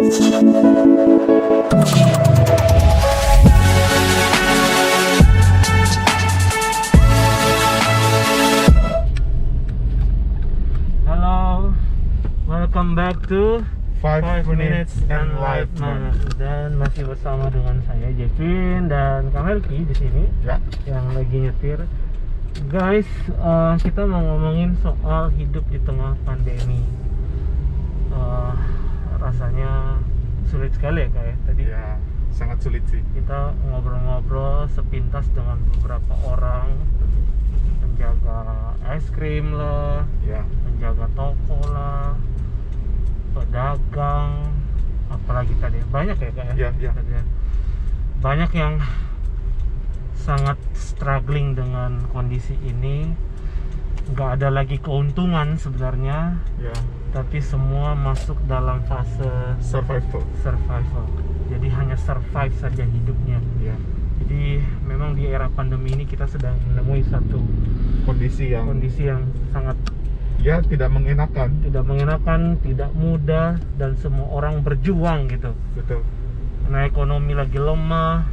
Halo, welcome back to 5 minutes Enlightenment. Dan masih bersama dengan saya Jevin dan Kang Helki di sini Ya, yang lagi nyetir. Guys, kita mau ngomongin soal hidup di tengah pandemi. Rasanya sulit sekali ya Kak ya. Tadi ya sangat sulit sih. kita ngobrol-ngobrol sepintas dengan beberapa orang, penjaga es krim lah, Ya, penjaga toko lah, pedagang, apalagi tadi banyak ya Kak ya. Ya. Tadi ya. Banyak yang sangat struggling dengan kondisi ini. Nggak ada lagi keuntungan sebenarnya, ya, tapi semua masuk dalam fase survival. survival. Jadi hanya survive saja hidupnya. Ya, Jadi memang di era pandemi ini kita sedang menemui satu kondisi yang sangat ya tidak mengenakan. tidak mengenakan, tidak mudah, dan semua orang berjuang gitu. Betul. Karena ekonomi lagi lemah,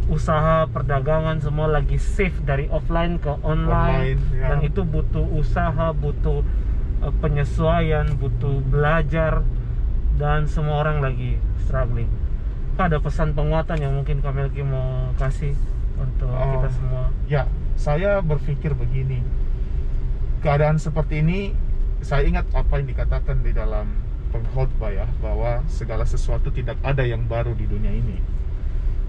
usaha perdagangan semua lagi shift dari offline ke online, Ya. dan itu butuh usaha, butuh penyesuaian, butuh belajar, dan semua orang lagi struggling. Ada pesan penguatan yang mungkin Kamelki mau kasih untuk kita semua? Ya, saya berpikir begini. Keadaan seperti ini, saya ingat apa yang dikatakan di dalam pengkhotbah ya, bahwa segala sesuatu tidak ada yang baru di dunia ini.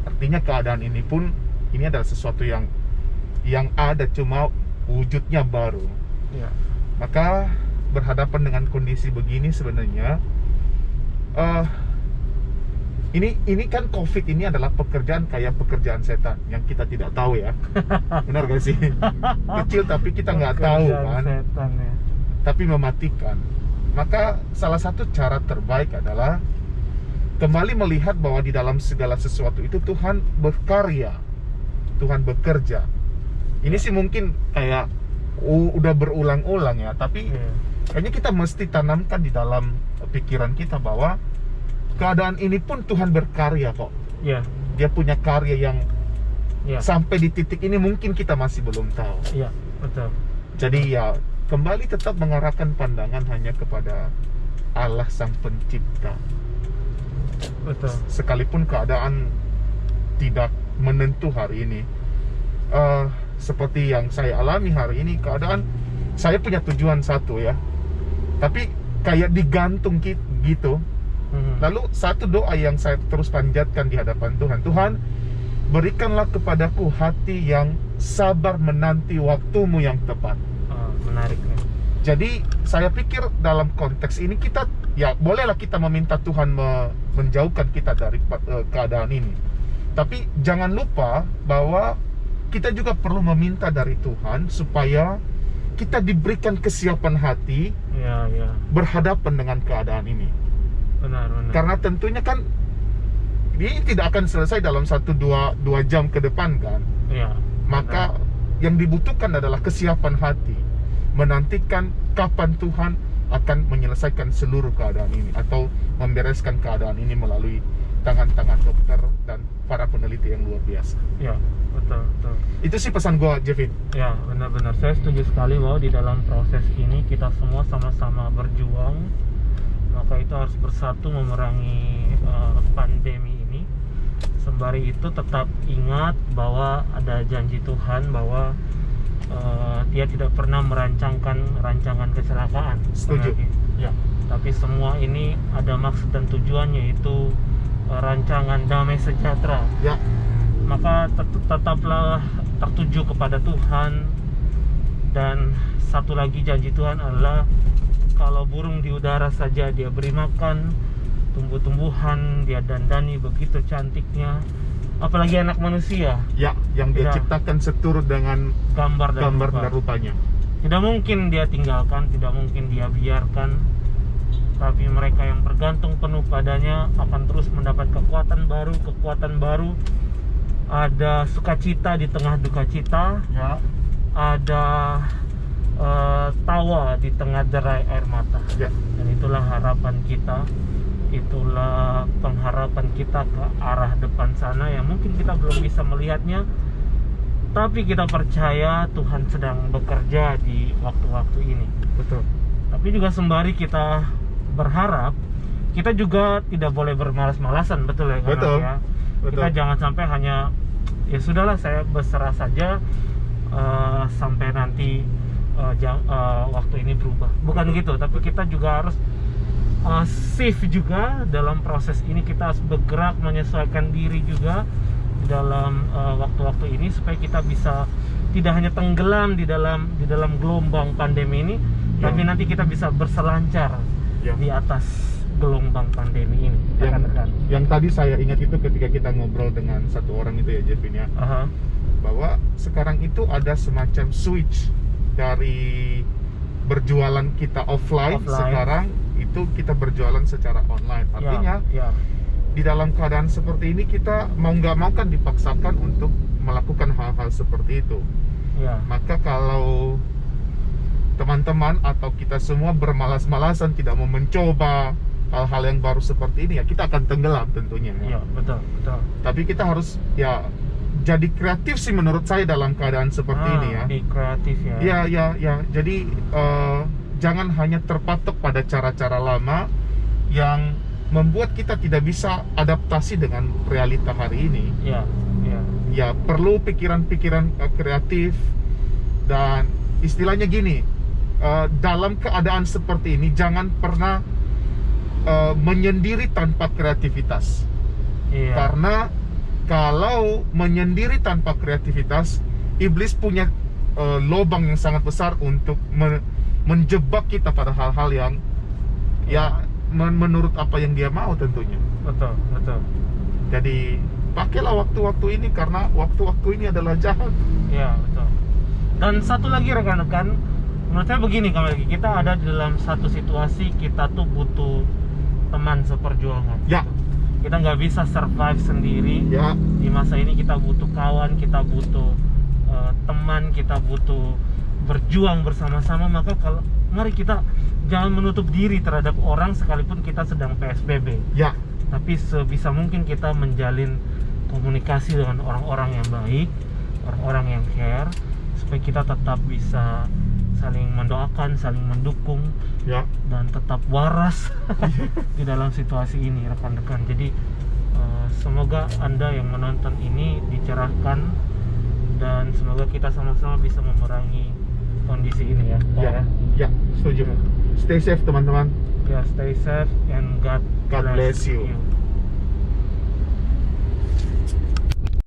Artinya keadaan ini pun ini adalah sesuatu yang ada, cuma wujudnya baru. Ya. Maka berhadapan dengan kondisi begini sebenarnya ini kan COVID ini adalah pekerjaan kayak pekerjaan setan yang kita tidak tahu ya. Benar gak sih? Kecil tapi kita nggak tahu kan. Setan, ya. Tapi mematikan. Maka salah satu cara terbaik adalah kembali melihat bahwa di dalam segala sesuatu itu Tuhan berkarya, Tuhan bekerja. Ini sih mungkin kayak udah berulang-ulang ya, tapi kayaknya kita mesti tanamkan di dalam pikiran kita bahwa keadaan ini pun Tuhan berkarya kok. Ya. Dia punya karya yang Ya. sampai di titik ini mungkin kita masih belum tahu. Ya, betul. Jadi ya kembali tetap mengarahkan pandangan hanya kepada Allah Sang Pencipta. Betul. Sekalipun keadaan tidak menentu hari ini, seperti yang saya alami hari ini, keadaan saya punya tujuan satu ya, tapi kayak digantung gitu. Lalu satu doa yang saya terus panjatkan di hadapan Tuhan, Tuhan berikanlah kepadaku hati yang sabar menanti waktumu yang tepat. Menarik nih. Jadi saya pikir dalam konteks ini kita ya bolehlah kita meminta Tuhan menjauhkan kita dari keadaan ini. Tapi jangan lupa bahwa kita juga perlu meminta dari Tuhan supaya kita diberikan kesiapan hati Ya. berhadapan dengan keadaan ini. Benar. Karena tentunya kan ini tidak akan selesai dalam 1-2 jam ke depan kan. Ya. Maka yang dibutuhkan adalah kesiapan hati, menantikan kapan Tuhan akan menyelesaikan seluruh keadaan ini atau membereskan keadaan ini melalui tangan-tangan dokter dan para peneliti yang luar biasa. Ya, betul. Itu sih pesan gua, Jevin. Ya, benar-benar saya setuju sekali bahwa di dalam proses ini kita semua sama-sama berjuang. Maka itu harus bersatu memerangi pandemi ini. Sembari itu tetap ingat bahwa ada janji Tuhan bahwa Dia tidak pernah merancangkan rancangan kecelakaan. Setuju. Ya. Tapi semua ini ada maksud dan tujuan, yaitu rancangan damai sejahtera. Ya. Maka tetaplah tertuju kepada Tuhan. Dan satu lagi janji Tuhan adalah kalau burung di udara saja Dia beri makan, tumbuh-tumbuhan Dia dandani begitu cantiknya, apalagi anak manusia. Ya, yang Dia Ya. ciptakan seturut dengan Gambar dan rupanya. Tidak mungkin Dia tinggalkan, tidak mungkin Dia biarkan. Tapi mereka yang bergantung penuh padanya akan terus mendapat kekuatan baru. Ada sukacita di tengah duka cita. Ya. Ada tawa di tengah derai air mata. Ya. Dan itulah harapan kita, itulah pengharapan kita ke arah depan sana yang mungkin kita belum bisa melihatnya, tapi kita percaya Tuhan sedang bekerja di waktu-waktu ini. Betul. Tapi juga sembari kita berharap, kita juga tidak boleh bermalas-malasan, betul ya? Betul. Ya? Betul. Kita jangan sampai hanya ya sudahlah, saya berserah saja sampai nanti waktu ini berubah. Bukan gitu, tapi kita juga harus safe juga dalam proses ini. Kita harus bergerak menyesuaikan diri juga dalam waktu-waktu ini supaya kita bisa tidak hanya tenggelam di dalam gelombang pandemi ini, tapi nanti kita bisa berselancar di atas gelombang pandemi ini. Yang tadi saya ingat itu ketika kita ngobrol dengan satu orang itu ya, Jevin ya, bahwa sekarang itu ada semacam switch dari berjualan kita offline. Sekarang itu kita berjualan secara online. Artinya di dalam keadaan seperti ini kita mau nggak mau kan dipaksakan untuk melakukan hal-hal seperti itu. Maka kalau teman-teman atau kita semua bermalas-malasan tidak mau mencoba hal-hal yang baru seperti ini, ya kita akan tenggelam tentunya. Betul. Tapi kita harus ya jadi kreatif sih menurut saya dalam keadaan seperti ini ya. Be kreatif ya. Ya. Jadi jangan hanya terpatok pada cara-cara lama yang membuat kita tidak bisa adaptasi dengan realita hari ini. Ya perlu pikiran-pikiran kreatif, dan istilahnya gini, dalam keadaan seperti ini jangan pernah menyendiri tanpa kreativitas. Karena kalau menyendiri tanpa kreativitas, iblis punya lubang yang sangat besar untuk menjebak kita pada hal-hal yang menurut apa yang dia mau tentunya. Betul. Jadi pakailah waktu-waktu ini, karena waktu-waktu ini adalah jahat. Betul. Dan satu lagi rekan-rekan, menurut saya begini, kita ada di dalam satu situasi kita tuh butuh teman seperjuangan. Kita nggak bisa survive sendiri. Di masa ini kita butuh kawan, kita butuh teman, kita butuh berjuang bersama-sama. Maka mari kita jangan menutup diri terhadap orang sekalipun kita sedang PSBB. Tapi sebisa mungkin kita menjalin komunikasi dengan orang-orang yang baik, orang-orang yang care, supaya kita tetap bisa saling mendoakan, saling mendukung, dan tetap waras di dalam situasi ini, rekan-rekan. Jadi semoga Anda yang menonton ini dicerahkan, dan semoga kita sama-sama bisa memerangi kondisi ini ya. Setuju. Stay safe teman-teman. Stay safe and God bless you.